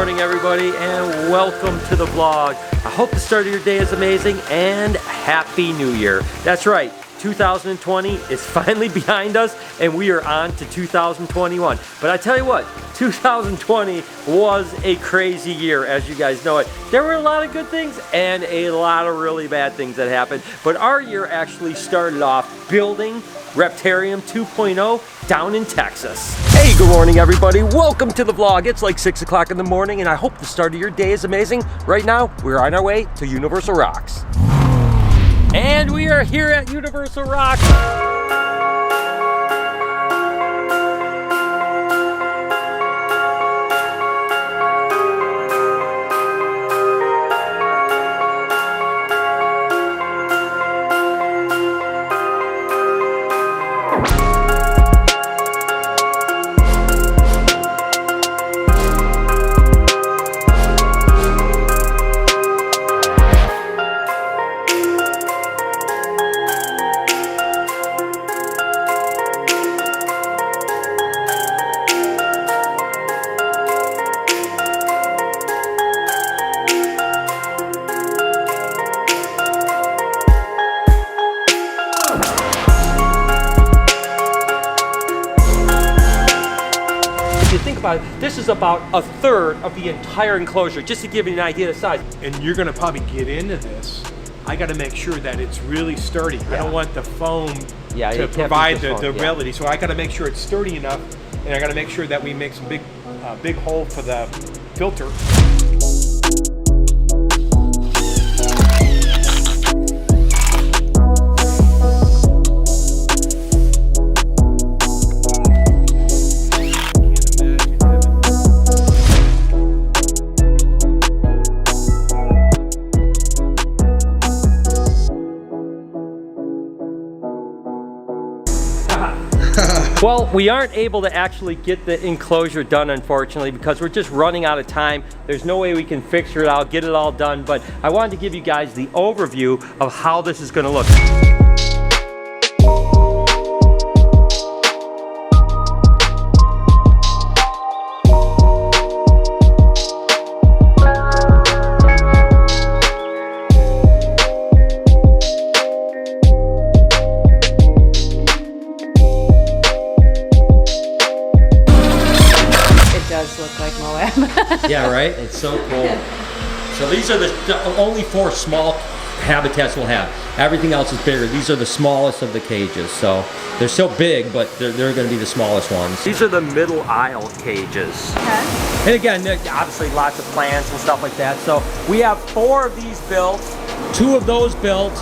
morning, everybody, and welcome to the vlog. I hope the start of your day is amazing, and Happy New Year. That's right, 2020 is finally behind us, and we are on to 2021. But I tell you what, 2020 was a crazy year, as you guys know it. There were a lot of good things and a lot of really bad things that happened, but our year actually started off building Reptarium 2.0 down in Texas. Hey, good morning, everybody. Welcome to the vlog. It's like 6 o'clock in the morning, and I hope the start of your day is amazing. Right now, we're on our way to Universal Rocks. And we are here at Universal Rocks. This is about a third of the entire enclosure, just to give you an idea of the size. And you're gonna probably get into this. I gotta make sure that it's really sturdy. Yeah. I don't want the foam to provide the durability. So I gotta make sure it's sturdy enough, and I gotta make sure that we make some big hole for the filter. Well, we aren't able to actually get the enclosure done, unfortunately, because we're just running out of time. There's no way we can figure it out, get it all done, but I wanted to give you guys the overview of how this is going to look. Look like Moab. Yeah, right? It's so cool. So these are the only 4 small habitats we'll have. Everything else is bigger. These are the smallest of the cages. So they're still big, but they're going to be the smallest ones. These are the middle aisle cages. Okay. And again, obviously lots of plants and stuff like that. So we have 4 of these built, 2 of those built,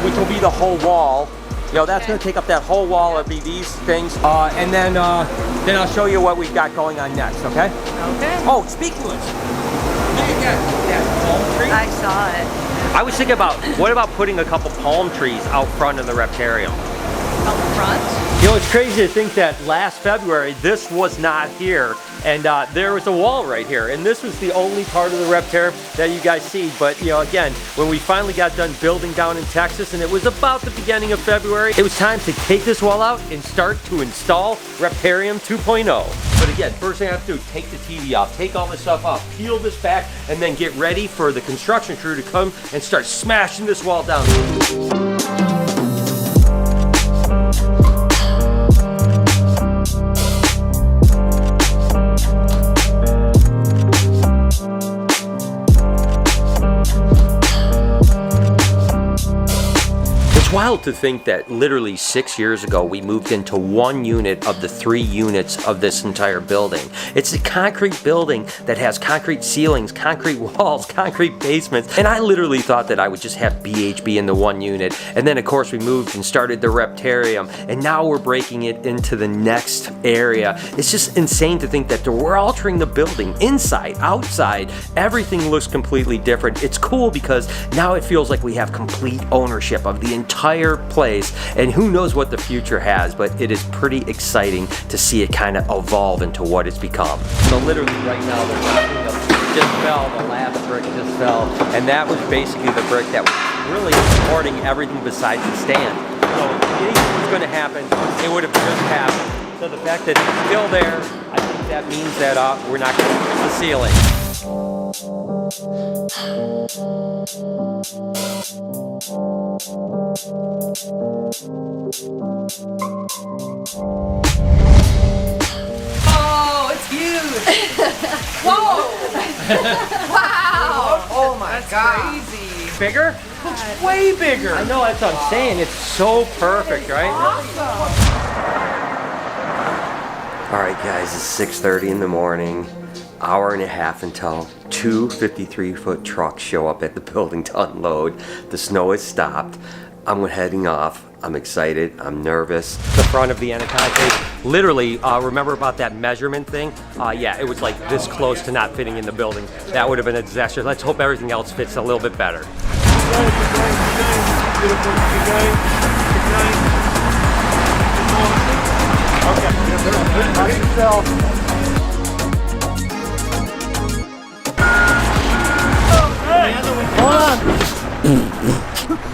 which will be the whole wall. You know, that's going to take up that whole wall. It'll be these things. And then I'll show you what we've got going on next, okay? Okay. Oh, speaking of which, look at that palm tree. I saw it. I was thinking about, what about putting a couple palm trees out front of the Reptarium? Out front? You know, it's crazy to think that last February, this was not here. And there was a wall right here. And this was the only part of the Reptarium that you guys see. But, you know, again, when we finally got done building down in Texas, and it was about the beginning of February, it was time to take this wall out and start to install Reptarium 2.0. But again, first thing I have to do, take the TV off, take all this stuff off, peel this back, and then get ready for the construction crew to come and start smashing this wall down. Wild to think that literally 6 years ago we moved into 1 unit of the 3 units of this entire building. It's a concrete building that has concrete ceilings, concrete walls, concrete basements, and I literally thought that I would just have BHB in the 1 unit. And then of course we moved and started the Reptarium, and now we're breaking it into the next area. It's just insane to think that we're altering the building inside, outside. Everything looks completely different. It's cool because now it feels like we have complete ownership of the entire place, and who knows what the future has, but it is pretty exciting to see it kind of evolve into what it's become. So literally right now they're knocking up, just fell, the last brick just fell, and that was basically the brick that was really supporting everything besides the stand. So if anything was going to happen, it would have just happened. So the fact that it's still there, I think that means that we're not going to fix the ceiling. Oh, it's huge. Whoa. Wow. Oh my God. Crazy. Bigger? It's way bigger. I know, that's what I'm saying. It's so perfect, right? All right, guys, it's 6:30 in the morning. Hour and a half until two 53-foot trucks show up at the building to unload. The snow has stopped. I'm heading off. I'm excited. I'm nervous. The front of the concrete. Literally, remember about that measurement thing? Yeah, it was like this close to not fitting in the building. That would have been a disaster. Let's hope everything else fits a little bit better.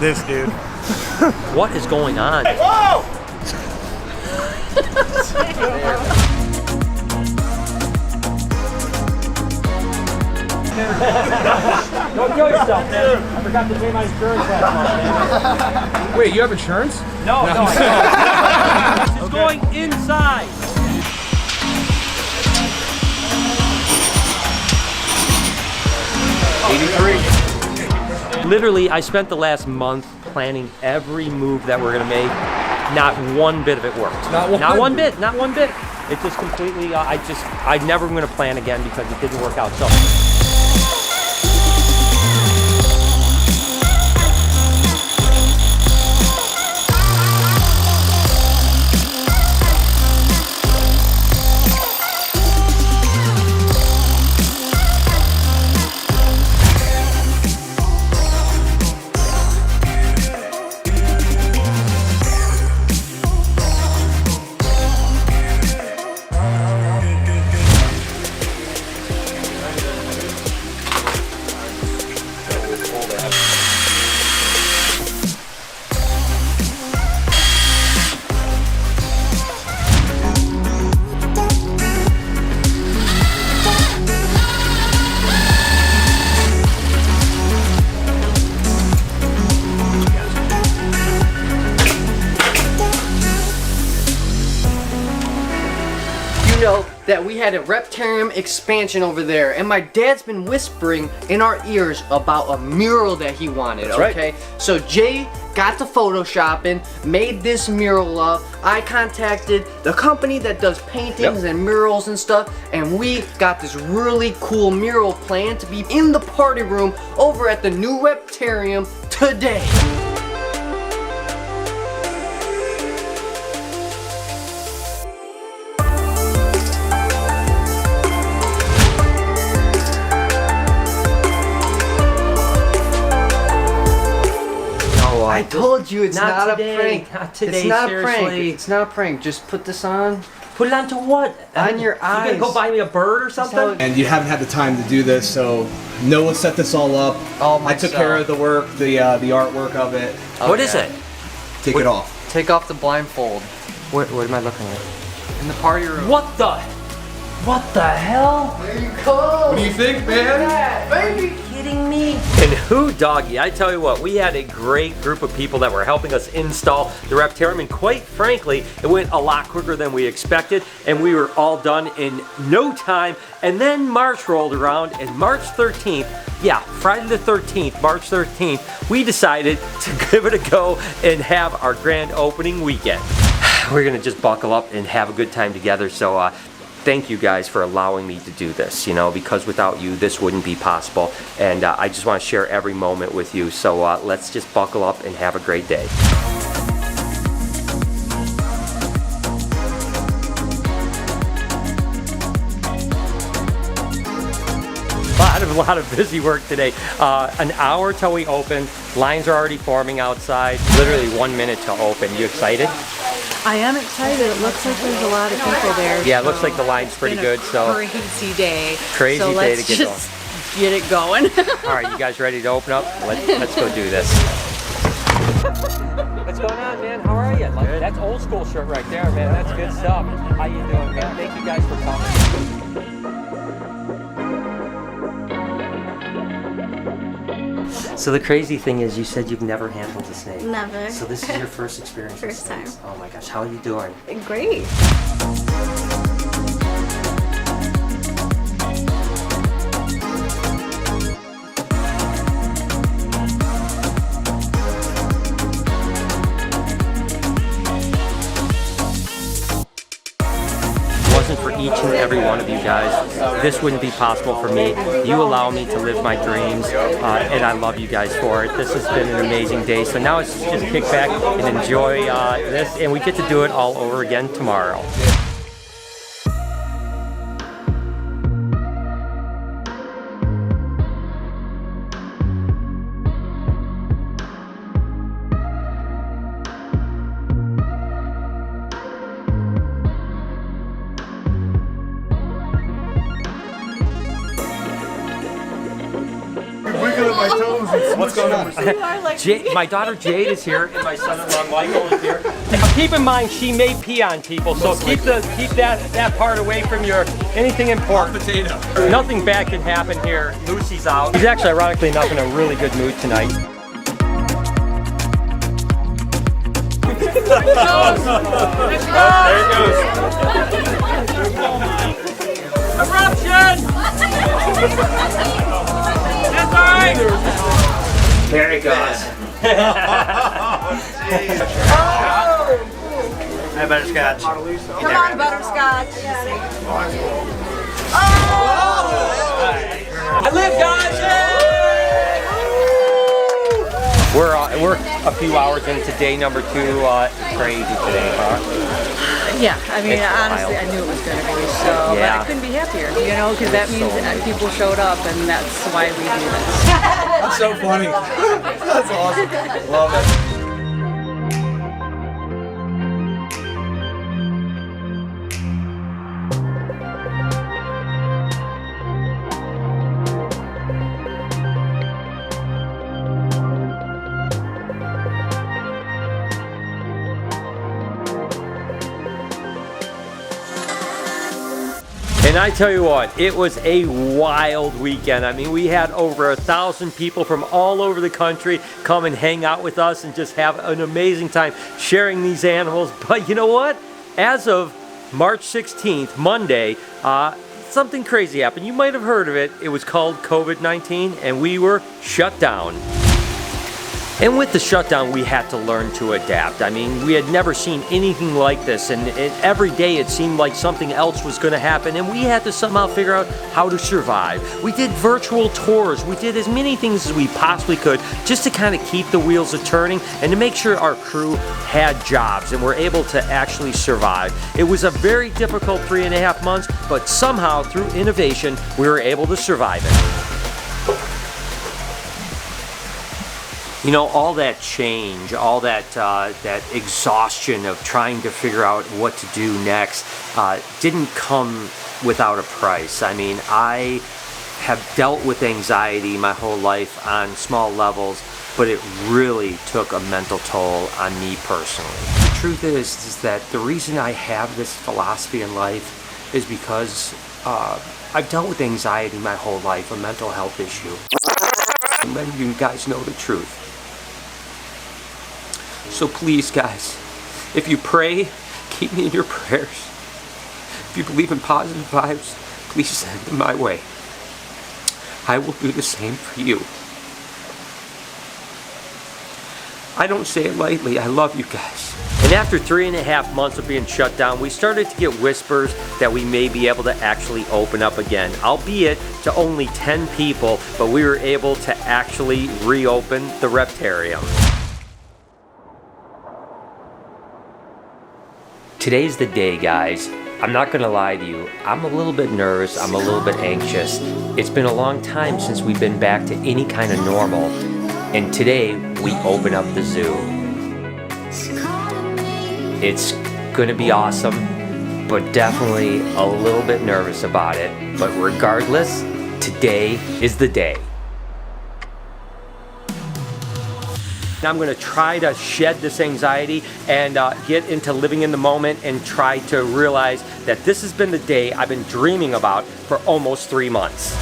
This dude. What is going on? Whoa! Don't kill yourself, man. I forgot to pay my insurance last month, man. Wait, you have insurance? No. It's going inside. Literally, I spent the last month planning every move that we're gonna make. Not one bit of it worked. Not one bit. It just completely, I never gonna plan again because it didn't work out. So. Know that we had a reptarium expansion over there, and my dad's been whispering in our ears about a mural that he wanted. That's okay, so Jay got to photoshopping, made this mural up. I contacted the company that does paintings and murals and stuff, and we got this really cool mural plan to be in the party room over at the new reptarium today. I told you it's not today. A prank. Not today, it's not seriously. a prank. It's not a prank. Just put this on. Put it onto what? On your eyes. You gonna go buy me a bird or something? And you haven't had the time to do this, so Noah set this all up. I took care of the work, the artwork of it. What is it? Take it off. Take off the blindfold. What am I looking at? In the party room. What the hell? There you go. What do you think, man? Baby. Kidding me? And who, doggy? I tell you what, we had a great group of people that were helping us install the reptarium, and quite frankly, it went a lot quicker than we expected, and we were all done in no time. And then March rolled around, and March 13th, yeah, Friday the 13th, March 13th, we decided to give it a go and have our grand opening weekend. We're gonna just buckle up and have a good time together. So thank you guys for allowing me to do this, you know, because without you, this wouldn't be possible. And I just want to share every moment with you. So let's just buckle up and have a great day. A lot of busy work today. An hour till we open. Lines are already forming outside. Literally 1 minute to open. You excited? I am excited. It looks like there's a lot of people there. Yeah, it looks like the line's pretty good. So crazy day. Crazy so day let's to get going. just get it going. All right, you guys ready to open up? Let's go do this. What's going on, man? How are you? That's old school shirt right there, man. That's good stuff. How you doing, man? Thank you guys for coming. So the crazy thing is, you said you've never handled a snake. Never. So this is your first experience with First time. snakes. Oh my gosh, how are you doing? Great. For each and every one of you guys, this wouldn't be possible for me. You allow me to live my dreams, and I love you guys for it. This has been an amazing day. So now it's just kick back and enjoy this, and we get to do it all over again tomorrow. What's going on? My daughter Jade is here, and my son-in-law Michael is here. Keep in mind, she may pee on people, so keep that part away from your anything important. Potato. Nothing bad can happen here. Lucy's out. He's actually, ironically enough, in a really good mood tonight. There it goes. Eruption! That's all right. There it goes. Hi, Butterscotch. Come on, Butterscotch. I live, guys! We're a few hours into day number 2. Crazy today, huh? Yeah, I mean, It's honestly, wild. I knew it was going to be so. Yeah. But I couldn't be happier, you know, because that means that people showed up, and that's why we do this. That's so funny. That's awesome. Love it. And I tell you what, it was a wild weekend. I mean, we had over 1,000 people from all over the country come and hang out with us and just have an amazing time sharing these animals. But you know what? As of March 16th, Monday, something crazy happened. You might have heard of it. It was called COVID-19, and we were shut down. And with the shutdown, we had to learn to adapt. I mean, we had never seen anything like this, and every day it seemed like something else was going to happen, and we had to somehow figure out how to survive. We did virtual tours. We did as many things as we possibly could just to kind of keep the wheels turning and to make sure our crew had jobs and were able to actually survive. It was a very difficult 3.5 months, but somehow through innovation, we were able to survive it. You know, all that change, all that exhaustion of trying to figure out what to do next didn't come without a price. I mean, I have dealt with anxiety my whole life on small levels, but it really took a mental toll on me personally. The truth is that the reason I have this philosophy in life is because I've dealt with anxiety my whole life, a mental health issue. I'm letting you guys know the truth. So please, guys, if you pray, keep me in your prayers. If you believe in positive vibes, please send them my way. I will do the same for you. I don't say it lightly, I love you guys. And after 3.5 months of being shut down, we started to get whispers that we may be able to actually open up again, albeit to only 10 people, but we were able to actually reopen the Reptarium. Today's the day, guys. I'm not gonna lie to you. I'm a little bit nervous, I'm a little bit anxious. It's been a long time since we've been back to any kind of normal. And today, we open up the zoo. It's gonna be awesome, but definitely a little bit nervous about it. But regardless, today is the day. I'm going to try to shed this anxiety and get into living in the moment and try to realize that this has been the day I've been dreaming about for almost 3 months.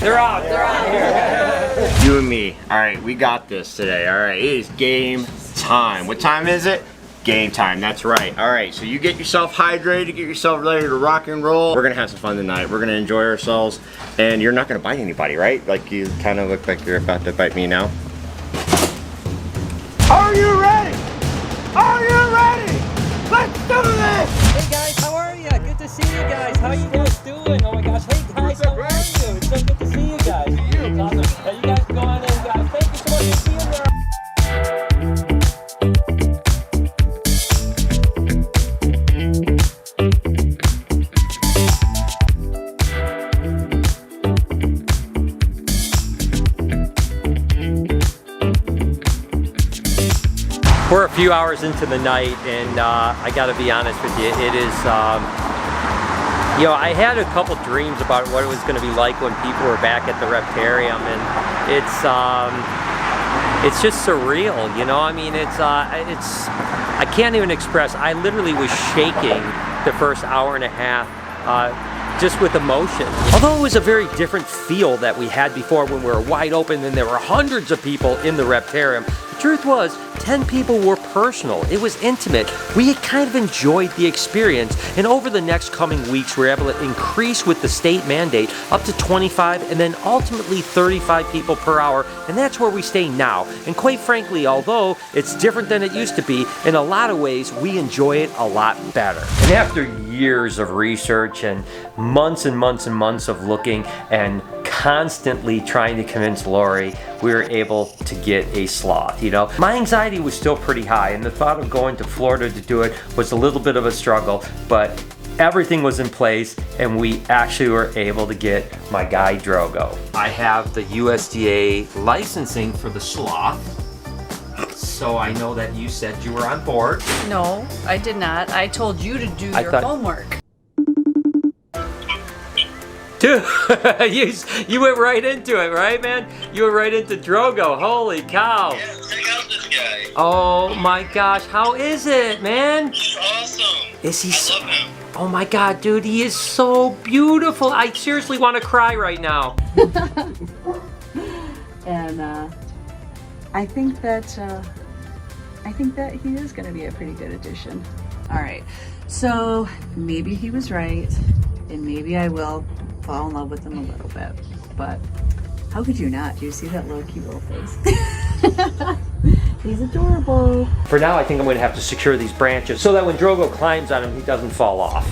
They're out here. You and me. All right, we got this today. All right, it is game time. What time is it? Game time, that's right. All right, so you get yourself hydrated, get yourself ready to rock and roll. We're gonna have some fun tonight. We're gonna enjoy ourselves, and you're not gonna bite anybody, right? Like you kind of look like you're about to bite me now. Are you ready? Are you ready? Let's do this! Hey guys, how are you? Good to see you guys. How you guys doing? Oh my gosh, hey guys, how are you? It's so good to see you guys. It's awesome. Now you guys go on in, guys. Thank you so much for being there. We're a few hours into the night, and I gotta be honest with you, it is, you know, I had a couple dreams about what it was gonna be like when people were back at the Reptarium, and it's just surreal, you know? I mean, I can't even express, I literally was shaking the first hour and a half, just with emotion. Although it was a very different feel that we had before when we were wide open and there were hundreds of people in the Reptarium, the truth was 10 people were personal. It was intimate. We kind of enjoyed the experience, and over the next coming weeks we were able to increase with the state mandate up to 25 and then ultimately 35 people per hour, and that's where we stay now. And quite frankly, although it's different than it used to be, in a lot of ways we enjoy it a lot better. And after years of research and months and months and months of looking and constantly trying to convince Lori, we were able to get a sloth. You know, my anxiety was still pretty high, and the thought of going to Florida to do it was a little bit of a struggle, but everything was in place and we actually were able to get my guy Drogo. I have the USDA licensing for the sloth, so I know that you said you were on board. No, I did not. I told you to do your homework. Dude, you went right into it, right, man? You went right into Drogo. Holy cow. Yeah, check out this guy. Oh my gosh, how is it, man? He's awesome. Is he I love him. Oh my god, dude, he is so beautiful. I seriously want to cry right now. And I think that he is going to be a pretty good addition. All right, so maybe he was right, and maybe I will fall in love with him a little bit, but how could you not? Do you see that little cute little face? He's adorable. For now, I think I'm going to have to secure these branches so that when Drogo climbs on him, he doesn't fall off.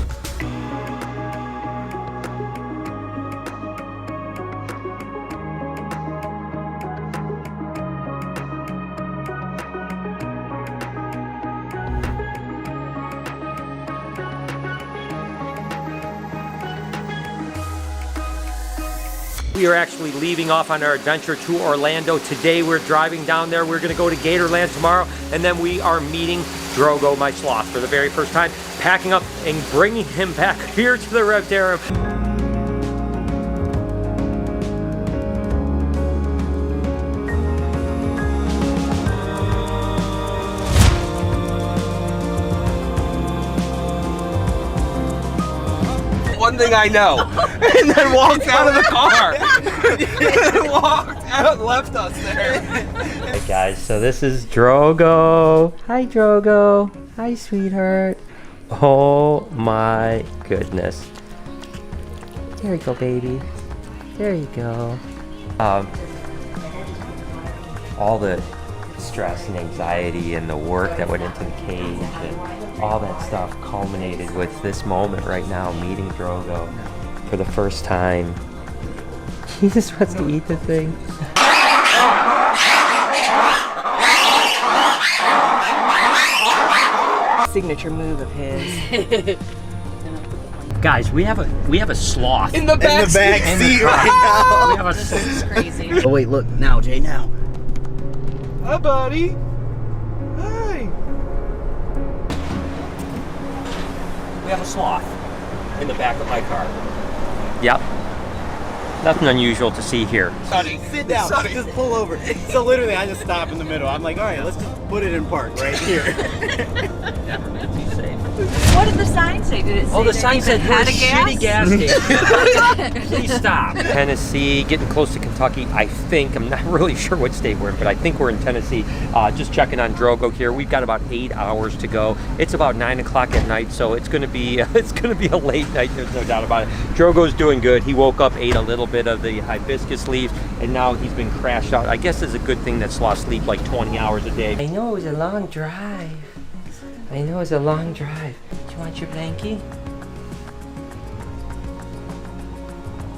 We are actually leaving off on our adventure to Orlando. Today we're driving down there. We're gonna go to Gatorland tomorrow, and then we are meeting Drogo, my sloth, for the very first time, packing up and bringing him back here to the Reptarium. One thing I know, and then walked out of the car. And walked out, left us there. Hey guys, so this is Drogo. Hi Drogo. Hi sweetheart. Oh my goodness. There you go, baby. There you go. All the stress and anxiety and the work that went into the cage and all that stuff culminated with this moment right now, meeting Drogo for the first time. He just wants to eat the thing. Signature move of his. Guys, we have a sloth In the back seat right now. We have a This is crazy. Oh wait, look now, Jay. Now. Hi, buddy. Hi. We have a sloth in the back of my car. Yep. Nothing unusual to see here. Sit down. Just pull over. So literally, I just stop in the middle. I'm like, all right, let's just put it in park right here. He's safe. What did the sign say? Did it say Oh, the that sign you said had a shitty gas? gas station. Please stop. Tennessee, getting close to Kentucky, I think. I'm not really sure what state we're in, but I think we're in Tennessee. Just checking on Drogo here. We've got about 8 hours to go. It's about 9 o'clock at night, so it's gonna be a late night. There's no doubt about it. Drogo's doing good. He woke up, ate a little bit of the hibiscus leaves, and now he's been crashed out. I guess it's a good thing that's lost sleep like 20 hours a day. I know it was a long drive. Do you want your blankie?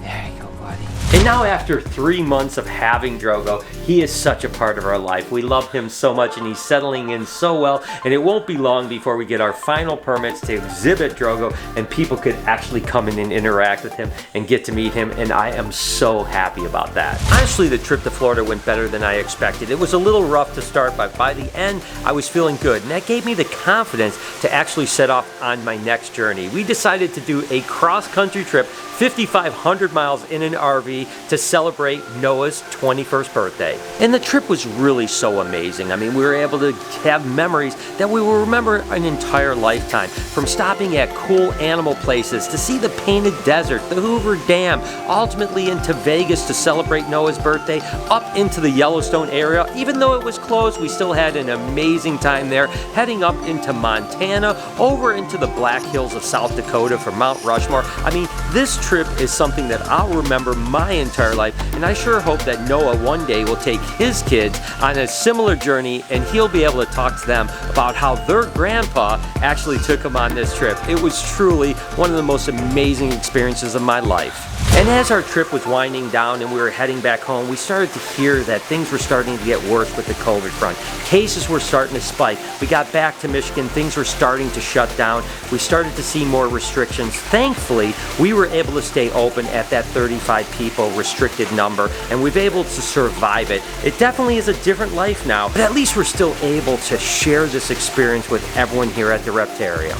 There you go, buddy. And now after 3 months of having Drogo, he is such a part of our life. We love him so much and he's settling in so well, and it won't be long before we get our final permits to exhibit Drogo and people could actually come in and interact with him and get to meet him, and I am so happy about that. Honestly, the trip to Florida went better than I expected. It was a little rough to start, but by the end, I was feeling good, and that gave me the confidence to actually set off on my next journey. We decided to do a cross-country trip, 5,500 miles in an RV to celebrate Noah's 21st birthday. And the trip was really so amazing. I mean, we were able to have memories that we will remember an entire lifetime. From stopping at cool animal places to see the Painted Desert, the Hoover Dam, ultimately into Vegas to celebrate Noah's birthday, up into the Yellowstone area. Even though it was closed, we still had an amazing time there, heading up into Montana, over into the Black Hills of South Dakota for Mount Rushmore. I mean, this trip is something that I'll remember my entire life, and I sure hope that Noah one day will take his kids on a similar journey and he'll be able to talk to them about how their grandpa actually took him on this trip. It was truly one of the most amazing experiences of my life. And as our trip was winding down and we were heading back home, we started to hear that things were starting to get worse with the COVID front. Cases were starting to spike. We got back to Michigan, things were starting to shut down. We started to see more restrictions. Thankfully, we were able to stay open at that 35 people restricted number, and we've been able to survive it. It definitely is a different life now, but at least we're still able to share this experience with everyone here at the Reptarium.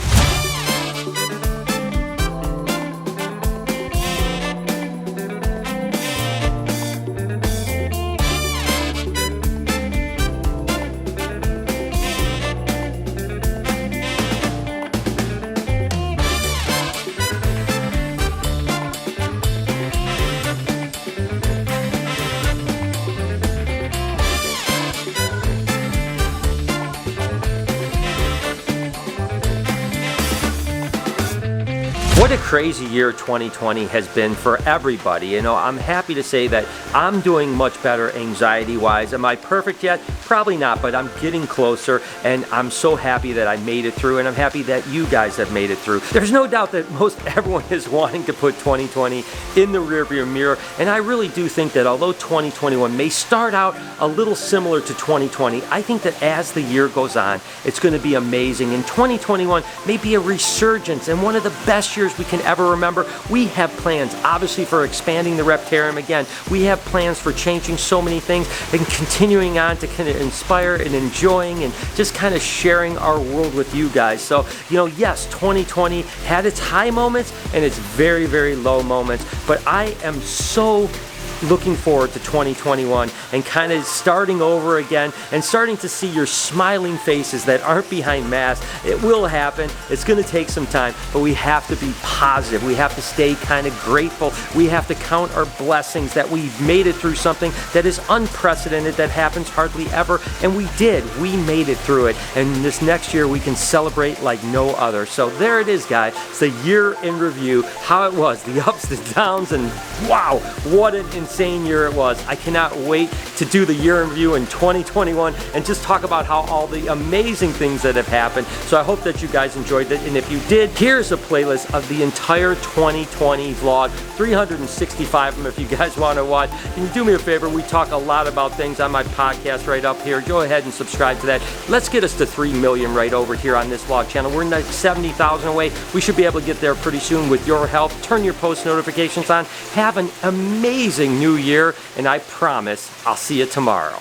What a crazy year 2020 has been for everybody. You know, I'm happy to say that I'm doing much better anxiety-wise. Am I perfect yet? Probably not, but I'm getting closer, and I'm so happy that I made it through, and I'm happy that you guys have made it through. There's no doubt that most everyone is wanting to put 2020 in the rearview mirror, and I really do think that although 2021 may start out a little similar to 2020, I think that as the year goes on, it's going to be amazing, and 2021 may be a resurgence and one of the best years we can ever remember. We have plans, obviously, for expanding the Reptarium again. We have plans for changing so many things and continuing on to kind of inspire and enjoying and just kind of sharing our world with you guys. So, you know, yes, 2020 had its high moments and its very, very low moments, but I am so looking forward to 2021 and kind of starting over again and starting to see your smiling faces that aren't behind masks. It will happen. It's going to take some time, but we have to be positive. We have to stay kind of grateful. We have to count our blessings that we've made it through something that is unprecedented, that happens hardly ever, and we did. We made it through it, and this next year we can celebrate like no other. So there it is, guys. It's the year in review, how it was, the ups, the downs, and wow, what an insane year it was. I cannot wait to do the year in review in 2021 and just talk about how all the amazing things that have happened. So I hope that you guys enjoyed it, and if you did, here's a playlist of the entire 2020 vlog, 365 of them if you guys want to watch. Can you do me a favor? We talk a lot about things on my podcast right up here. Go ahead and subscribe to that. Let's get us to 3 million right over here on this vlog channel. We're like 70,000 away. We should be able to get there pretty soon with your help. Turn your post notifications on. Have an amazing new year, and I promise I'll see you tomorrow.